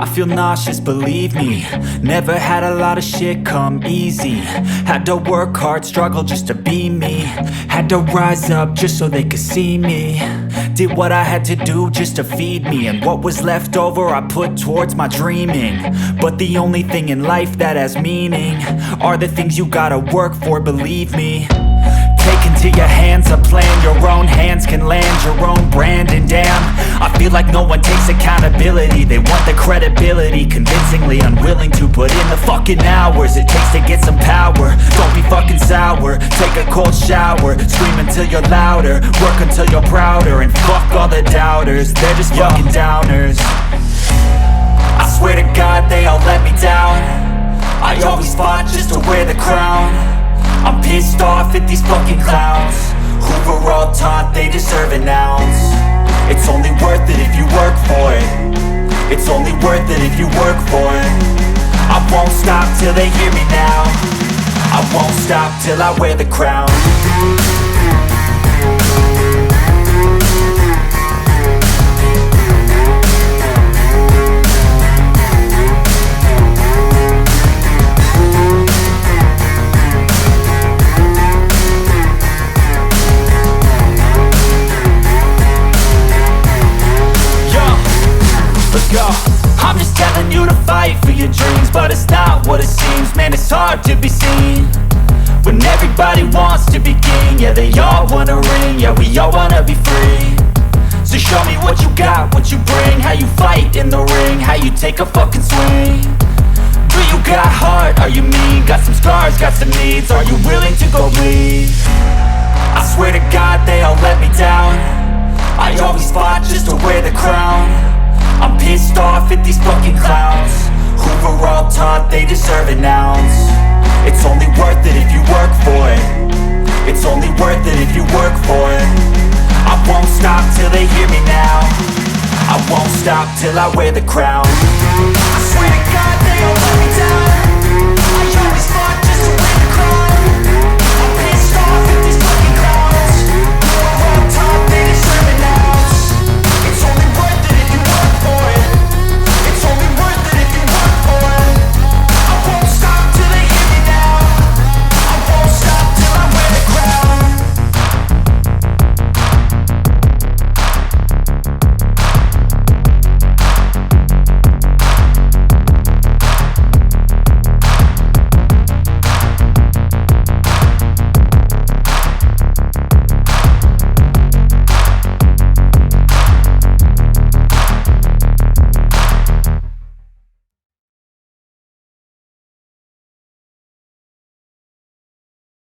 I feel nauseous, believe me. Never had a lot of shit come easy. Had to work hard, struggle just to be me. Had to rise up just so they could see me. Did what I had to do just to feed me. And what was left over I put towards my dreaming. But the only thing in life that has meaning are the things you gotta work for, believe me. Take into your hands a plan, your own hands can land your own brand. And damn, I feel like no one takes accountability. They want the credibility, convincingly unwilling to put in the fucking hours it takes to get some power. Don't be fucking sour, take a cold shower. Scream until you're louder, work until you're prouder. And fuck all the doubters, they're just fucking downers. I swear to God they all let me down. I always fought just to wear the crown. I'm pissed off at these fucking clowns who were all taught they deserve an ounce. It's only worth it if you work for it. It's only worth it if you work for it. I won't stop till they hear me now. I won't stop till I wear the crown. I'm just telling you to fight for your dreams, but it's not what it seems. Man, it's hard to be seen when everybody wants to be king. Yeah, they all wanna ring, yeah, we all wanna be free. So show me what you got, what you bring, how you fight in the ring, how you take a fucking swing. Do you got heart, are you mean? Got some scars, got some needs, are you willing to go bleed? I swear to God they all let me down. I always fought just to wear the crown. I'm pissed off at these fucking clowns who were all taught they deserve an ounce. It's only worth it if you work for it. It's only worth it if you work for it. I won't stop till they hear me now. I won't stop till I wear the crown. I swear to